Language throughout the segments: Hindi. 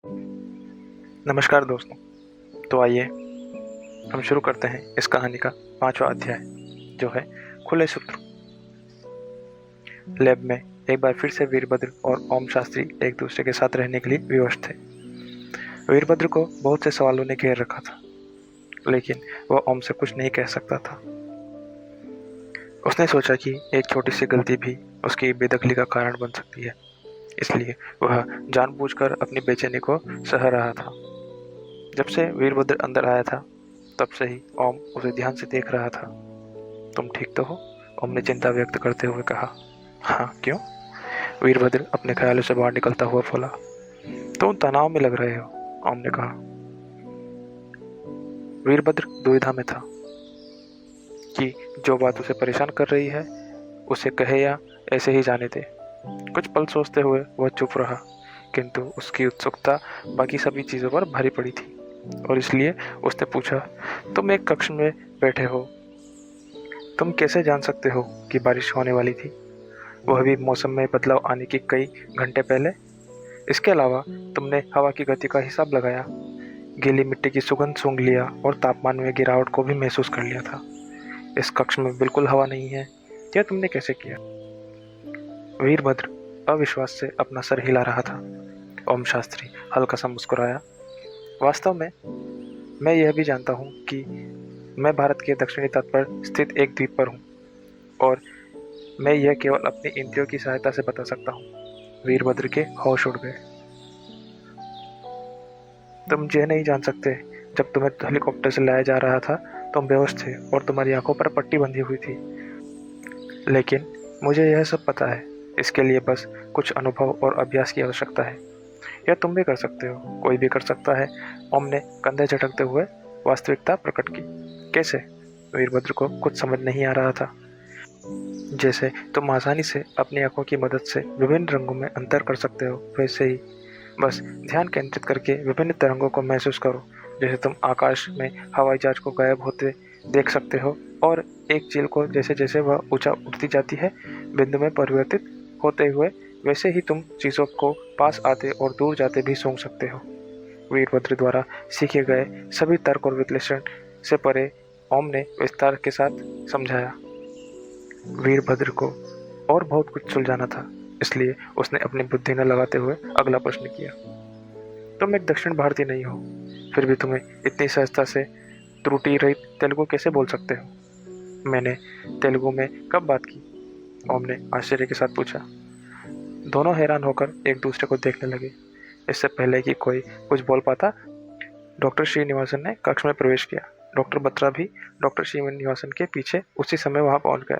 नमस्कार दोस्तों। तो आइए हम शुरू करते हैं इस कहानी का 5वां अध्याय, जो है खुले सूत्र। लैब में एक बार फिर से वीरभद्र और ओम शास्त्री एक दूसरे के साथ रहने के लिए विवश थे। वीरभद्र को बहुत से सवालों ने घेर रखा था, लेकिन वह ओम से कुछ नहीं कह सकता था। उसने सोचा कि एक छोटी सी गलती भी उसकी बेदखली का कारण बन सकती है, इसलिए वह जानबूझकर अपनी बेचैनी को सह रहा था। जब से वीरभद्र अंदर आया था, तब से ही ओम उसे ध्यान से देख रहा था। तुम ठीक तो हो? ओम ने चिंता व्यक्त करते हुए कहा। हाँ, क्यों? वीरभद्र अपने ख्यालों से बाहर निकलता हुआ बोला। तुम तनाव में लग रहे हो, ओम ने कहा। वीरभद्र दुविधा में था कि जो बात उसे परेशान कर रही है उसे कहे या ऐसे ही जाने दे। कुछ पल सोचते हुए वह चुप रहा, किंतु उसकी उत्सुकता बाकी सभी चीजों पर भरी पड़ी थी, और इसलिए उसने पूछा, तुम एक कक्ष में बैठे हो, तुम कैसे जान सकते हो कि बारिश होने वाली थी, वह भी मौसम में बदलाव आने की कई घंटे पहले? इसके अलावा तुमने हवा की गति का हिसाब लगाया, गीली मिट्टी की सुगंध सूंघ लिया और तापमान में गिरावट को भी महसूस कर लिया था। इस कक्ष में बिल्कुल हवा नहीं है, यह तुमने कैसे किया? वीरभद्र अविश्वास से अपना सर हिला रहा था। ओम शास्त्री हल्का सा मुस्कुराया। वास्तव में मैं यह भी जानता हूँ कि मैं भारत के दक्षिणी तट पर स्थित एक द्वीप पर हूँ, और मैं यह केवल अपनी इंद्रियों की सहायता से बता सकता हूँ। वीरभद्र के होश उड़ गए। तुम यह नहीं जान सकते, जब तुम्हें हेलीकॉप्टर से लाया जा रहा था तुम बेहोश थे और तुम्हारी आंखों पर पट्टी बंधी हुई थी। लेकिन मुझे यह सब पता है। इसके लिए बस कुछ अनुभव और अभ्यास की आवश्यकता है। यह तुम भी कर सकते हो, कोई भी कर सकता है। ओम ने कंधे झटकते हुए वास्तविकता प्रकट की। कैसे? वीरभद्र को कुछ समझ नहीं आ रहा था। जैसे तुम आसानी से अपनी आंखों की मदद से विभिन्न रंगों में अंतर कर सकते हो, वैसे ही बस ध्यान केंद्रित करके विभिन्न तरंगों को महसूस करो। जैसे तुम आकाश में हवाई जहाज को गायब होते देख सकते हो, और एक चील को जैसे जैसे वह ऊंचा उठती जाती है, बिंदु में परिवर्तित होते हुए, वैसे ही तुम चीज़ों को पास आते और दूर जाते भी सूंघ सकते हो। वीरभद्र द्वारा सीखे गए सभी तर्क और विश्लेषण से परे ओम ने विस्तार के साथ समझाया। वीरभद्र को और बहुत कुछ सुलझाना था, इसलिए उसने अपनी बुद्धि न लगाते हुए अगला प्रश्न किया। तुम एक दक्षिण भारतीय नहीं हो, फिर भी तुम्हें इतनी सहजता से त्रुटि रहित तेलुगु कैसे बोल सकते हो? मैंने तेलुगु में कब बात की? ओम ने आश्चर्य के साथ पूछा। दोनों हैरान होकर एक दूसरे को देखने लगे। इससे पहले कि कोई कुछ बोल पाता, डॉक्टर श्रीनिवासन ने कक्ष में प्रवेश किया। डॉक्टर बत्रा भी डॉक्टर श्रीनिवासन के पीछे उसी समय वहां पहुंच गए।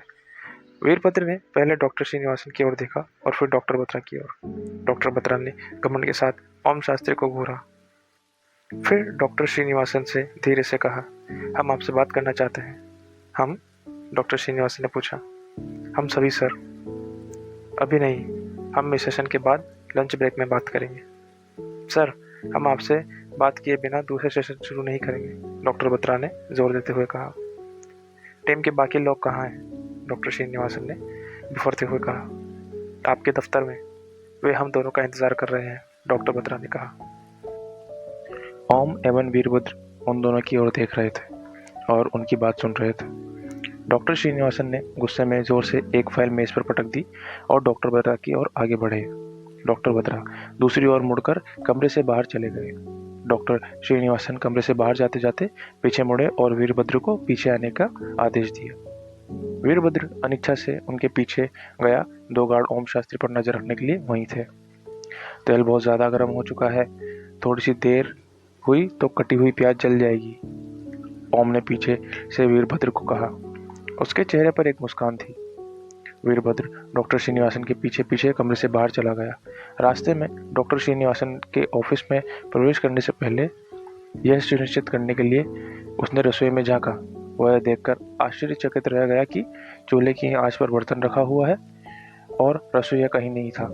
वीरभद्र ने पहले डॉक्टर श्रीनिवासन की ओर देखा और फिर डॉक्टर बत्रा की ओर। डॉक्टर बत्रा ने घमंड के साथ ओम शास्त्री को घूरा। फिर डॉक्टर श्रीनिवासन से धीरे से कहा, हम आपसे बात करना चाहते हैं। हम? डॉक्टर श्रीनिवासन ने पूछा। हम सभी सर। अभी नहीं, हम इस सेशन के बाद लंच ब्रेक में बात करेंगे। सर, हम आपसे बात किए बिना दूसरे सेशन शुरू नहीं करेंगे, डॉक्टर बत्रा ने जोर देते हुए कहा। टीम के बाकी लोग कहाँ हैं? डॉक्टर श्रीनिवासन ने बिफरते हुए कहा। आपके दफ्तर में, वे हम दोनों का इंतजार कर रहे हैं, डॉक्टर बत्रा ने कहा। ओम एवं वीरभद्र उन दोनों की ओर देख रहे थे और उनकी बात सुन रहे थे। डॉक्टर श्रीनिवासन ने गुस्से में जोर से एक फाइल मेज पर पटक दी और डॉक्टर बत्रा की ओर आगे बढ़े। डॉक्टर बत्रा दूसरी ओर मुड़कर कमरे से बाहर चले गए। डॉक्टर श्रीनिवासन कमरे से बाहर जाते जाते पीछे मुड़े और वीरभद्र को पीछे आने का आदेश दिया। वीरभद्र अनिच्छा से उनके पीछे गया। दो गार्ड ओम शास्त्री पर नजर रखने के लिए वहीं थे। तेल बहुत ज्यादा गर्म हो चुका है, थोड़ी सी देर हुई तो कटी हुई प्याज जल जाएगी, ओम ने पीछे से वीरभद्र को कहा। उसके चेहरे पर एक मुस्कान थी। वीरभद्र डॉक्टर श्रीनिवासन के पीछे पीछे कमरे से बाहर चला गया। रास्ते में डॉक्टर श्रीनिवासन के ऑफिस में प्रवेश करने से पहले यह सुनिश्चित करने के लिए उसने रसोई में झांका। वह देखकर आश्चर्यचकित रह गया कि चूल्हे की आंच पर बर्तन रखा हुआ है और रसोईया कहीं नहीं था।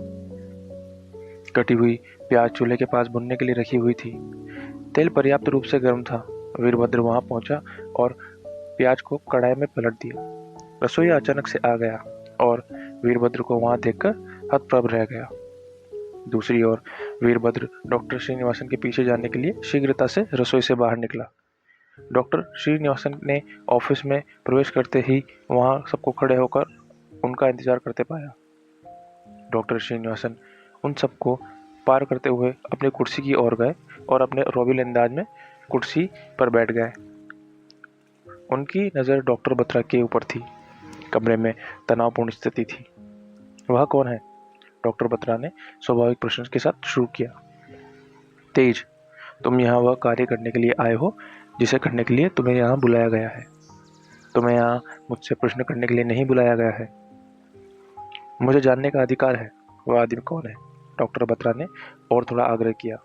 कटी हुई प्याज चूल्हे के पास भुनने के लिए रखी हुई थी। तेल पर्याप्त रूप से गर्म था। वीरभद्र वहां पहुंचा और प्याज को कढ़ाई में पलट दिया। रसोईया अचानक से आ गया और वीरभद्र को वहां देखकर हतप्रभ रह गया। दूसरी ओर वीरभद्र डॉक्टर श्रीनिवासन के पीछे जाने के लिए शीघ्रता से रसोई से बाहर निकला। डॉक्टर श्रीनिवासन ने ऑफिस में प्रवेश करते ही वहां सबको खड़े होकर उनका इंतजार करते पाया। डॉक्टर श्रीनिवासन उन सबको पार करते हुए अपनी कुर्सी की ओर गए और अपने रोबिल अंदाज में कुर्सी पर बैठ गए। उनकी नज़र डॉक्टर बत्रा के ऊपर थी। कमरे में तनावपूर्ण स्थिति थी। वह कौन है? डॉक्टर बत्रा ने स्वाभाविक प्रश्न के साथ शुरू किया। तेज, तुम यहाँ वह कार्य करने के लिए आए हो जिसे करने के लिए तुम्हें यहाँ बुलाया गया है। तुम्हें यहाँ मुझसे प्रश्न करने के लिए नहीं बुलाया गया है। मुझे जानने का अधिकार है वह आदमी कौन है, डॉक्टर बत्रा ने और थोड़ा आग्रह किया।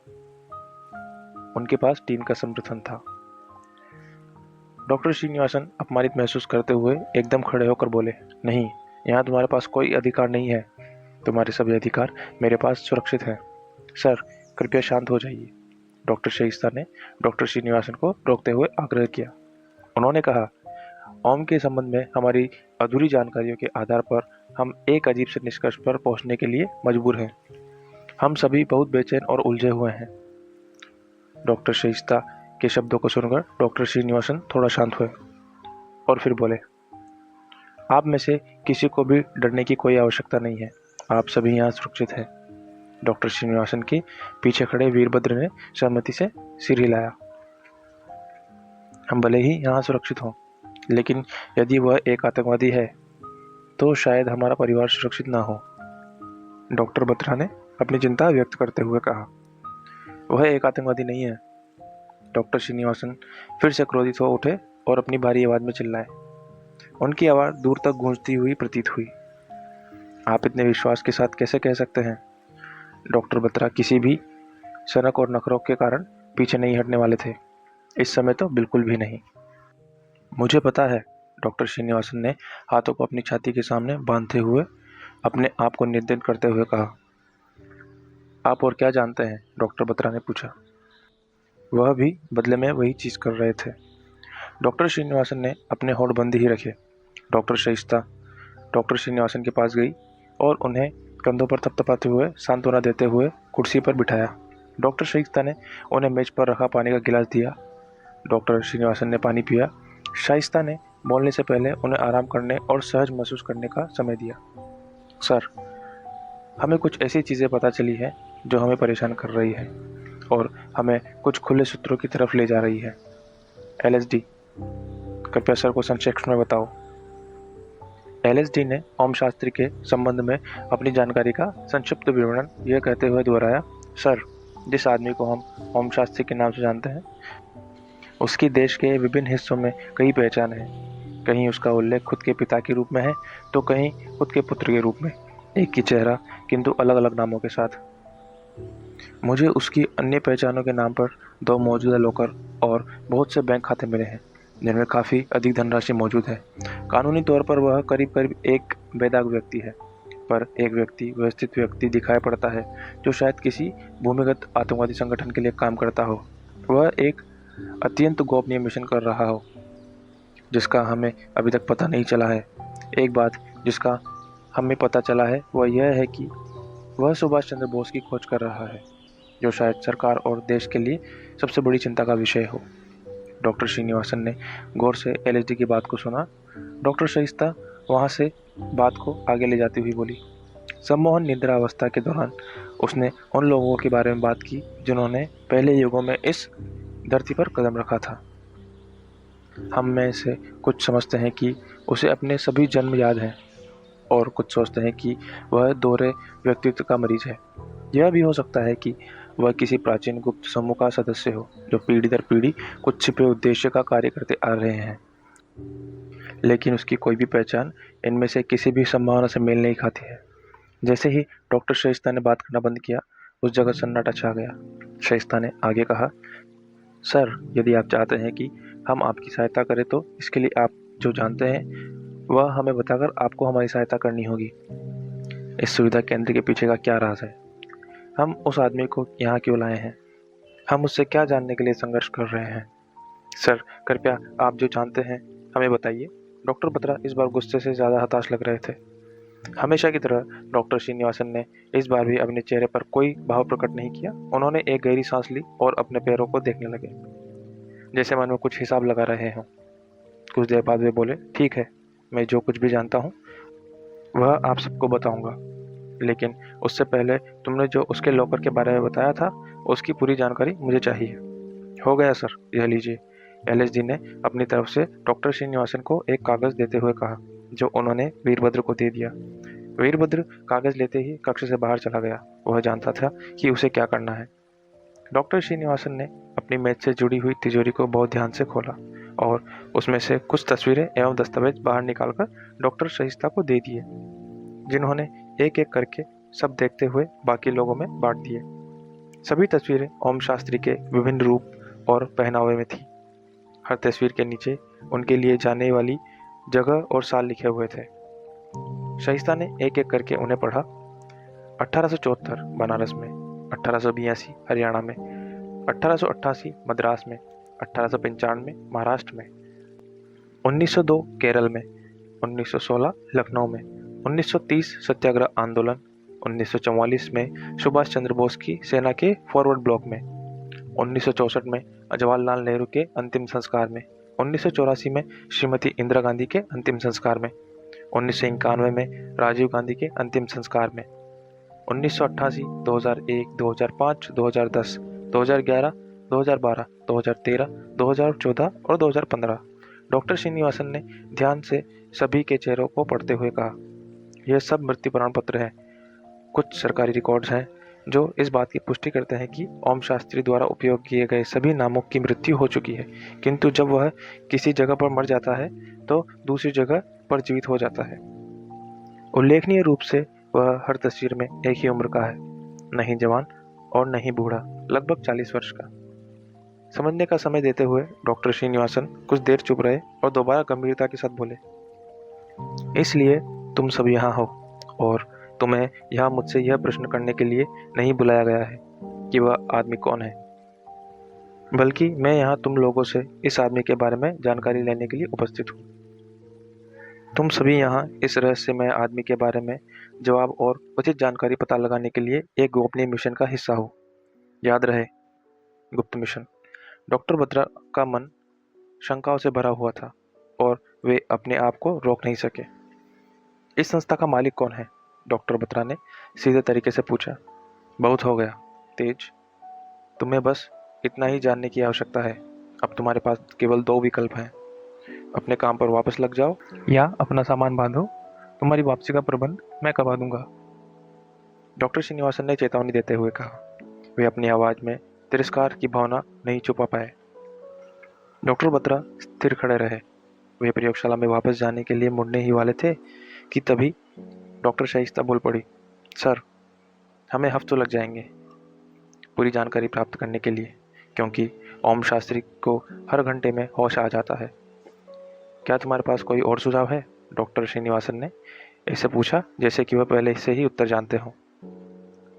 उनके पास टीम का समर्थन था। डॉक्टर श्रीनिवासन अपमानित महसूस करते हुए एकदम खड़े होकर बोले, नहीं, यहाँ तुम्हारे पास कोई अधिकार नहीं है। तुम्हारे सभी अधिकार मेरे पास सुरक्षित हैं। सर, कृपया शांत हो जाइए, डॉक्टर शाइस्ता ने डॉक्टर श्रीनिवासन को रोकते हुए आग्रह किया। उन्होंने कहा, ओम के संबंध में हमारी अधूरी जानकारियों के आधार पर हम एक अजीब से निष्कर्ष पर पहुंचने के लिए मजबूर हैं। हम सभी बहुत बेचैन और उलझे हुए हैं। डॉक्टर शाइस्ता के शब्दों को सुनकर डॉक्टर श्रीनिवासन थोड़ा शांत हुए और फिर बोले, आप में से किसी को भी डरने की कोई आवश्यकता नहीं है। आप सभी यहाँ सुरक्षित हैं। डॉक्टर श्रीनिवासन के पीछे खड़े वीरभद्र ने सहमति से सिर हिलाया। हम भले ही यहाँ सुरक्षित हों, लेकिन यदि वह एक आतंकवादी है तो शायद हमारा परिवार सुरक्षित ना हो, डॉक्टर बत्रा ने अपनी चिंता व्यक्त करते हुए कहा। वह एक आतंकवादी नहीं है, डॉक्टर श्रीनिवासन फिर से क्रोधित हो उठे और अपनी भारी आवाज में चिल्लाए। उनकी आवाज दूर तक गूंजती हुई प्रतीत हुई। आप इतने विश्वास के साथ कैसे कह सकते हैं? डॉक्टर बत्रा किसी भी सनक और नखरों के कारण पीछे नहीं हटने वाले थे। इस समय तो बिल्कुल भी नहीं। मुझे पता है, डॉक्टर श्रीनिवासन ने हाथों को अपनी छाती के सामने बांधते हुए अपने आप को निर्देशित करते हुए कहा। आप और क्या जानते हैं? डॉक्टर बत्रा ने पूछा। वह भी बदले में वही चीज़ कर रहे थे। डॉक्टर श्रीनिवासन ने अपने होठ बंद ही रखे। डॉक्टर शाइस्ता डॉक्टर श्रीनिवासन के पास गई और उन्हें कंधों पर थपथपाते हुए सांत्वना देते हुए कुर्सी पर बिठाया। डॉक्टर शाइस्ता ने उन्हें मेज पर रखा पानी का गिलास दिया। डॉक्टर श्रीनिवासन ने पानी पिया। शाइस्ता ने बोलने से पहले उन्हें आराम करने और सहज महसूस करने का समय दिया। सर, हमें कुछ ऐसी चीज़ें पता चली हैं जो हमें परेशान कर रही है और हमें कुछ खुले सूत्रों की तरफ ले जा रही है। LSD, कृपया सर को संक्षेप में बताओ। LSD ने ओम शास्त्री के संबंध में अपनी जानकारी का संक्षिप्त विवरण यह कहते हुए दोहराया, सर, जिस आदमी को हम ओम शास्त्री के नाम से जानते हैं उसकी देश के विभिन्न हिस्सों में कई पहचान है। कहीं उसका उल्लेख खुद के पिता के रूप में है तो कहीं खुद के पुत्र के रूप में। एक ही चेहरा किंतु अलग अलग नामों के साथ। मुझे उसकी अन्य पहचानों के नाम पर 2 मौजूदा लॉकर और बहुत से बैंक खाते मिले हैं जिनमें काफ़ी अधिक धनराशि मौजूद है। कानूनी तौर पर वह करीब करीब एक बेदाग व्यक्ति है, पर एक व्यवस्थित व्यक्ति दिखाई पड़ता है जो शायद किसी भूमिगत आतंकवादी संगठन के लिए काम करता हो। वह एक अत्यंत गोपनीय मिशन कर रहा हो जिसका हमें अभी तक पता नहीं चला है। एक बात जिसका हमें पता चला है वह यह है कि वह सुभाष चंद्र बोस की खोज कर रहा है, जो शायद सरकार और देश के लिए सबसे बड़ी चिंता का विषय हो। डॉक्टर श्रीनिवासन ने गौर से LSD की बात को सुना। डॉक्टर शाइस्ता वहाँ से बात को आगे ले जाती हुई बोली, सम्मोहन निद्रा अवस्था के दौरान उसने उन लोगों के बारे में बात की जिन्होंने पहले युगों में इस धरती पर कदम रखा था। हम में से कुछ समझते हैं कि उसे अपने सभी जन्म याद हैं और कुछ सोचते हैं कि वह दोहरे व्यक्तित्व का मरीज है। यह भी हो सकता है कि वह किसी प्राचीन गुप्त समूह का सदस्य हो जो पीढ़ी दर पीढ़ी कुछ छिपे उद्देश्य का कार्य करते आ रहे हैं, लेकिन उसकी कोई भी पहचान इनमें से किसी भी संभावना से मेल नहीं खाती है। जैसे ही डॉक्टर शाइस्ता ने बात करना बंद किया, उस जगह सन्नाटा छा गया। शाइस्ता ने आगे कहा, सर, यदि आप चाहते हैं कि हम आपकी सहायता करें तो इसके लिए आप जो जानते हैं वह हमें बताकर आपको हमारी सहायता करनी होगी। इस सुविधा केंद्र के पीछे का क्या राज है? हम उस आदमी को यहाँ क्यों लाए हैं? हम उससे क्या जानने के लिए संघर्ष कर रहे हैं? सर, कृपया आप जो जानते हैं हमें बताइए। डॉक्टर बत्रा इस बार गुस्से से ज़्यादा हताश लग रहे थे। हमेशा की तरह डॉक्टर श्रीनिवासन ने इस बार भी अपने चेहरे पर कोई भाव प्रकट नहीं किया। उन्होंने एक गहरी सांस ली और अपने पैरों को देखने लगे, जैसे मन में कुछ हिसाब लगा रहे हों। कुछ देर बाद वे बोले, ठीक है, मैं जो कुछ भी जानता हूँ वह आप सबको बताऊंगा, लेकिन उससे पहले तुमने जो उसके लॉकर के बारे में बताया था उसकी पूरी जानकारी मुझे चाहिए। हो गया सर, यह लीजिए। एलएसडी ने अपनी तरफ से डॉक्टर श्रीनिवासन को एक कागज देते हुए कहा, जो उन्होंने वीरभद्र को दे दिया। वीरभद्र कागज लेते ही कक्ष से बाहर चला गया। वह जानता था कि उसे क्या करना है। डॉक्टर श्रीनिवासन ने अपनी मेज से जुड़ी हुई तिजोरी को बहुत ध्यान से खोला और उसमें से कुछ तस्वीरें एवं दस्तावेज बाहर निकालकर डॉक्टर शहिस्ता को दे दिए, जिन्होंने एक एक करके सब देखते हुए बाकी लोगों में बांट दिए। सभी तस्वीरें ओम शास्त्री के विभिन्न रूप और पहनावे में थी। हर तस्वीर के नीचे उनके लिए जाने वाली जगह और साल लिखे हुए थे। शहिस्ता ने एक एक करके उन्हें पढ़ा। 1874 बनारस में, 1882 हरियाणा में, 1888 मद्रास में, 1895 महाराष्ट्र में, 1902 केरल में, 1916 लखनऊ में, 1930 सत्याग्रह आंदोलन, 1944 में सुभाष चंद्र बोस की सेना के फॉरवर्ड ब्लॉक में, 1964 में जवाहरलाल नेहरू के अंतिम संस्कार में, 1984 में श्रीमती इंदिरा गांधी के अंतिम संस्कार में, 1991 में राजीव गांधी के अंतिम संस्कार में, 1988, 2001, 2005, 2010, 2011, 2012, 2013, 2014 और 2015। डॉक्टर श्रीनिवासन ने ध्यान से सभी के चेहरों को पढ़ते हुए कहा, यह सब मृत्यु प्रमाण पत्र है। कुछ सरकारी रिकॉर्ड्स हैं जो इस बात की पुष्टि करते हैं कि ओम शास्त्री द्वारा उपयोग किए गए सभी नामों की मृत्यु हो चुकी है, किंतु जब वह किसी जगह पर मर जाता है तो दूसरी जगह पर जीवित हो जाता है। उल्लेखनीय रूप से वह हर तस्वीर में एक ही उम्र का है, नहीं जवान और नहीं बूढ़ा, लगभग 40 वर्ष का। समझने का समय देते हुए डॉक्टर श्रीनिवासन कुछ देर चुप रहे और दोबारा गंभीरता के साथ बोले, इसलिए तुम सब यहाँ हो और तुम्हें यहाँ मुझसे यह प्रश्न करने के लिए नहीं बुलाया गया है कि वह आदमी कौन है, बल्कि मैं यहाँ तुम लोगों से इस आदमी के बारे में जानकारी लेने के लिए उपस्थित हूँ। तुम सभी यहाँ इस रहस्यमय आदमी के बारे में जवाब और उचित जानकारी पता लगाने के लिए एक गोपनीय मिशन का हिस्सा हो। याद रहे, गुप्त मिशन। डॉक्टर बत्रा का मन शंकाओं से भरा हुआ था और वे अपने आप को रोक नहीं सके। इस संस्था का मालिक कौन है? डॉक्टर बत्रा ने सीधे तरीके से पूछा। बहुत हो गया, तेज। तुम्हें बस इतना ही जानने की आवश्यकता है। अब तुम्हारे पास केवल 2 विकल्प हैं। अपने काम पर वापस लग जाओ या अपना सामान बांधो। तुम्हारी वापसी का प्रबंध मैं करवा दूंगा। डॉक्टर श्रीनिवासन ने चेतावनी देते हुए कहा। वे अपनी आवाज में तिरस्कार की भावना नहीं छुपा पाए। डॉक्टर बत्रा स्थिर खड़े रहे। वे प्रयोगशाला में वापस जाने के लिए मुड़ने ही वाले थे कि तभी डॉक्टर शाइस्ता बोल पड़ी, सर, हमें हफ्तों लग जाएंगे पूरी जानकारी प्राप्त करने के लिए, क्योंकि ओम शास्त्री को हर घंटे में होश आ जाता है। क्या तुम्हारे पास कोई और सुझाव है? डॉक्टर श्रीनिवासन ने ऐसे पूछा जैसे कि वह पहले से ही उत्तर जानते हों।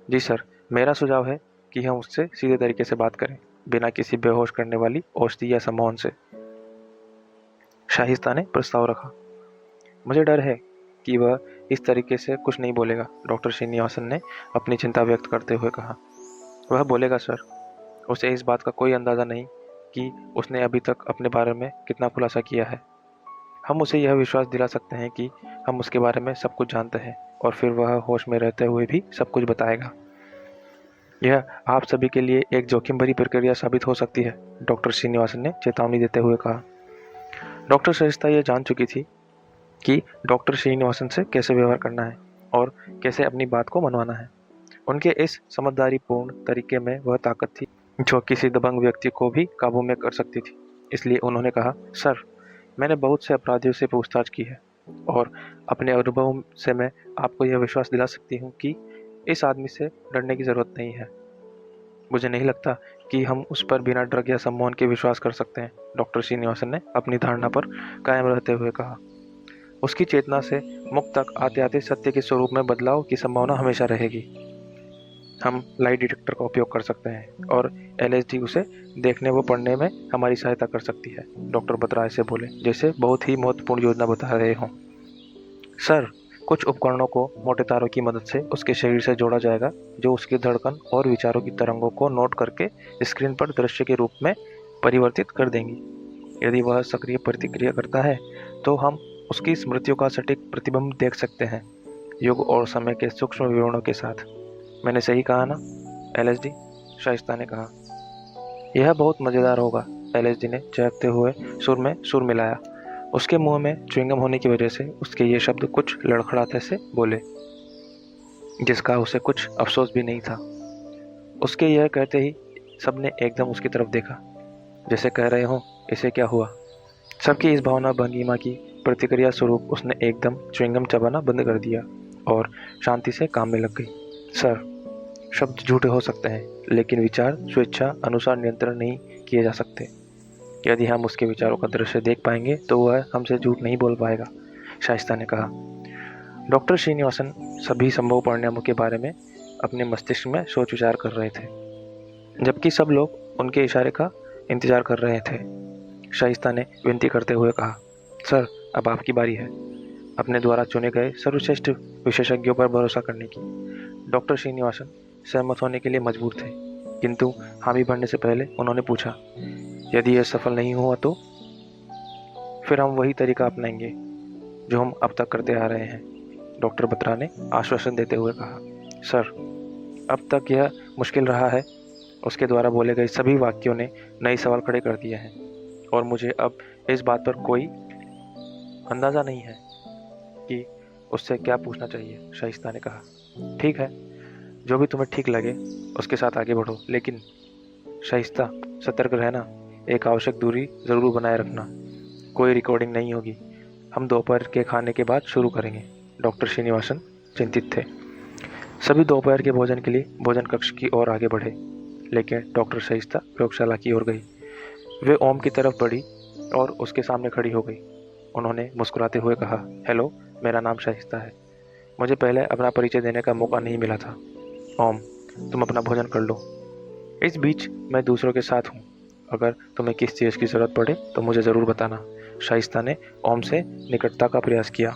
जी सर, मेरा सुझाव है कि हम उससे सीधे तरीके से बात करें, बिना किसी बेहोश करने वाली औषधि या सम्मोहन से। शाहिस्ता ने प्रस्ताव रखा। मुझे डर है कि वह इस तरीके से कुछ नहीं बोलेगा, डॉक्टर श्रीनिवासन ने अपनी चिंता व्यक्त करते हुए कहा। वह बोलेगा सर, उसे इस बात का कोई अंदाज़ा नहीं कि उसने अभी तक अपने बारे में कितना खुलासा किया है। हम उसे यह विश्वास दिला सकते हैं कि हम उसके बारे में सब कुछ जानते हैं और फिर वह होश में रहते हुए भी सब कुछ बताएगा। यह आप सभी के लिए एक जोखिम भरी प्रक्रिया साबित हो सकती है, डॉक्टर श्रीनिवासन ने चेतावनी देते हुए कहा। डॉक्टर शरिस्ता यह जान चुकी थी कि डॉक्टर श्रीनिवासन से कैसे व्यवहार करना है और कैसे अपनी बात को मनवाना है। उनके इस समझदारीपूर्ण तरीके में वह ताकत थी जो किसी दबंग व्यक्ति को भी काबू में कर सकती थी। इसलिए उन्होंने कहा, सर, मैंने बहुत से अपराधियों से पूछताछ की है और अपने अनुभव से मैं आपको यह विश्वास दिला सकती हूँ कि इस आदमी से डरने की ज़रूरत नहीं है। मुझे नहीं लगता कि हम उस पर बिना ड्रग या सम्मोहन के विश्वास कर सकते हैं, डॉक्टर श्रीनिवासन ने अपनी धारणा पर कायम रहते हुए कहा। उसकी चेतना से मुक्त तक आते आते सत्य के स्वरूप में बदलाव की संभावना हमेशा रहेगी। हम लाइट डिटेक्टर का उपयोग कर सकते हैं और एलएसडी उसे देखने व पढ़ने में हमारी सहायता कर सकती है, डॉक्टर बत्रा ऐसे बोले जैसे बहुत ही महत्वपूर्ण योजना बता रहे हों। सर, कुछ उपकरणों को मोटे तारों की मदद से उसके शरीर से जोड़ा जाएगा, जो उसकी धड़कन और विचारों की तरंगों को नोट करके स्क्रीन पर दृश्य के रूप में परिवर्तित कर देंगी। यदि वह सक्रिय प्रतिक्रिया करता है तो हम उसकी स्मृतियों का सटीक प्रतिबिंब देख सकते हैं, युग और समय के सूक्ष्म विवरणों के साथ। मैंने सही कहा ना, एलएसडी? शाइस्ता ने कहा। यह बहुत मज़ेदार होगा, एलएसडी ने चहकते हुए सुर में सुर मिलाया। उसके मुंह में च्युइंगम होने की वजह से उसके ये शब्द कुछ लड़खड़ाते से बोले, जिसका उसे कुछ अफसोस भी नहीं था। उसके यह कहते ही सबने एकदम उसकी तरफ देखा, जैसे कह रहे हों, इसे क्या हुआ। सबकी इस भावना भंगिमा की प्रतिक्रिया स्वरूप उसने एकदम च्युइंगम चबाना बंद कर दिया और शांति से काम में लग गई। सर, शब्द झूठे हो सकते हैं, लेकिन विचार स्वेच्छा अनुसार नियंत्रण नहीं किए जा सकते। यदि हम उसके विचारों का दृश्य देख पाएंगे तो वह हमसे झूठ नहीं बोल पाएगा, शाइस्ता ने कहा। डॉक्टर श्रीनिवासन सभी संभव परिणामों के बारे में अपने मस्तिष्क में सोच विचार कर रहे थे, जबकि सब लोग उनके इशारे का इंतजार कर रहे थे। शाइस्ता ने विनती करते हुए कहा, सर, अब आपकी बारी है अपने द्वारा चुने गए सर्वश्रेष्ठ विशेषज्ञों पर भरोसा करने की। डॉक्टर श्रीनिवासन सहमत होने के लिए मजबूर थे, किंतु हामी भरने से पहले उन्होंने पूछा, यदि यह सफल नहीं हुआ तो? फिर हम वही तरीका अपनाएंगे जो हम अब तक करते आ रहे हैं, डॉक्टर बत्रा ने आश्वासन देते हुए कहा। सर, अब तक यह मुश्किल रहा है। उसके द्वारा बोले गए सभी वाक्यों ने नए सवाल खड़े कर दिए हैं और मुझे अब इस बात पर कोई अंदाज़ा नहीं है कि उससे क्या पूछना चाहिए, शाइस्ता ने कहा। ठीक है, जो भी तुम्हें ठीक लगे उसके साथ आगे बढ़ो, लेकिन शाइस्ता, सतर्क रहना, एक आवश्यक दूरी ज़रूर बनाए रखना। कोई रिकॉर्डिंग नहीं होगी। हम दोपहर के खाने के बाद शुरू करेंगे। डॉक्टर श्रीनिवासन चिंतित थे। सभी दोपहर के भोजन के लिए भोजन कक्ष की ओर आगे बढ़े, लेकिन डॉक्टर शाइस्ता प्रयोगशाला की ओर गई। वे ओम की तरफ बढ़ी और उसके सामने खड़ी हो गई। उन्होंने मुस्कुराते हुए कहा, हेलो, मेरा नाम शाइस्ता है। मुझे पहले अपना परिचय देने का मौका नहीं मिला था। ओम, तुम अपना भोजन कर लो। इस बीच मैं दूसरों के साथ हूँ। अगर तुम्हें किस चीज़ की ज़रूरत पड़े तो मुझे ज़रूर बताना। शाइस्ता ने ओम से निकटता का प्रयास किया,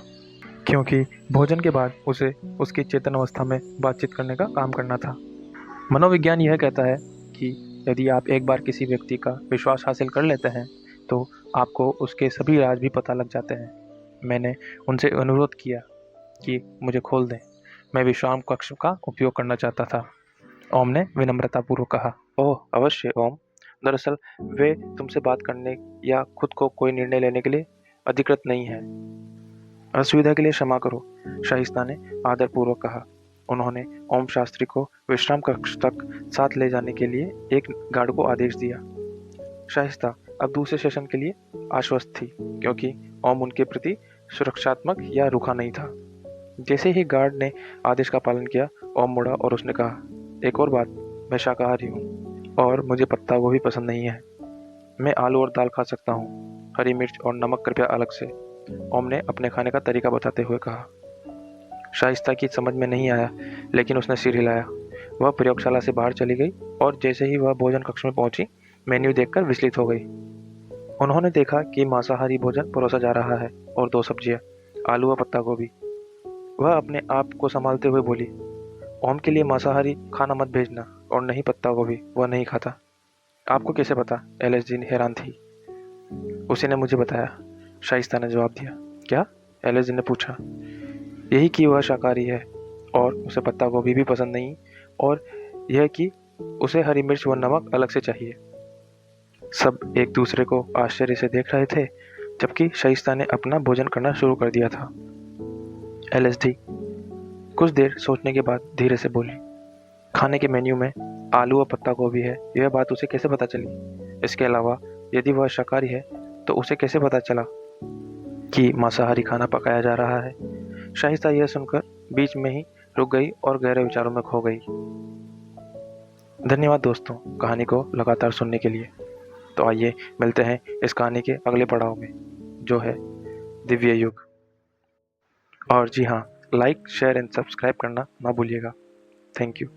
क्योंकि भोजन के बाद उसे उसकी चेतन अवस्था में बातचीत करने का काम करना था। मनोविज्ञान यह कहता है कि यदि आप एक बार किसी व्यक्ति का विश्वास हासिल कर लेते हैं तो आपको उसके सभी राज भी पता लग जाते हैं। मैंने उनसे अनुरोध किया कि मुझे खोल दें। मैं विश्राम कक्ष का उपयोग करना चाहता था, ओम ने विनम्रतापूर्वक कहा। ओह, अवश्य ओम। दरअसल वे तुमसे बात करने या खुद को कोई निर्णय लेने के लिए अधिकृत नहीं है। असुविधा के लिए क्षमा करो, शाइस्ता ने आदरपूर्वक कहा। उन्होंने ओम शास्त्री को विश्राम कक्ष तक साथ ले जाने के लिए एक गार्ड को आदेश दिया। शाइस्ता अब दूसरे सेशन के लिए आश्वस्त थी, क्योंकि ओम उनके प्रति सुरक्षात्मक या रूखा नहीं था। जैसे ही गार्ड ने आदेश का पालन किया, ओम मुड़ा और उसने कहा, एक और बात, मैं शाकाहारी हूँ और मुझे पत्ता गोभी पसंद नहीं है। मैं आलू और दाल खा सकता हूँ, हरी मिर्च और नमक कृपया अलग से, ओम ने अपने खाने का तरीका बताते हुए कहा। शाइस्ता की समझ में नहीं आया, लेकिन उसने सिर हिलाया। वह प्रयोगशाला से बाहर चली गई और जैसे ही वह भोजन कक्ष में पहुंची, मेन्यू देखकर विचलित हो गई। उन्होंने देखा कि मांसाहारी भोजन परोसा जा रहा है और 2 सब्जियां, आलू और पत्ता गोभी। वह अपने आप को संभालते हुए बोली, ओम के लिए मांसाहारी खाना मत भेजना, और नहीं पत्ता गोभी, वह नहीं खाता। आपको कैसे पता? एलएसडी हैरान थी। उसी ने मुझे बताया, शाइस्ता ने जवाब दिया। क्या? एलएसडी ने पूछा। यही कि वह शाकाहारी है और उसे पत्ता गोभी भी पसंद नहीं, और यह कि उसे हरी मिर्च व नमक अलग से चाहिए। सब एक दूसरे को आश्चर्य से देख रहे थे, जबकि शाइस्ता ने अपना भोजन करना शुरू कर दिया था। एलएसडी कुछ देर सोचने के बाद धीरे से बोली, खाने के मेन्यू में आलू और पत्ता गोभी है, यह बात उसे कैसे पता चली? इसके अलावा यदि वह शाकाहारी है तो उसे कैसे पता चला कि मांसाहारी खाना पकाया जा रहा है? शाइस्ता यह सुनकर बीच में ही रुक गई और गहरे विचारों में खो गई। धन्यवाद दोस्तों, कहानी को लगातार सुनने के लिए। तो आइए मिलते हैं इस कहानी के अगले पड़ाव में, जो है दिव्य युग। और जी हाँ, लाइक, शेयर एंड सब्सक्राइब करना ना भूलिएगा। Thank you.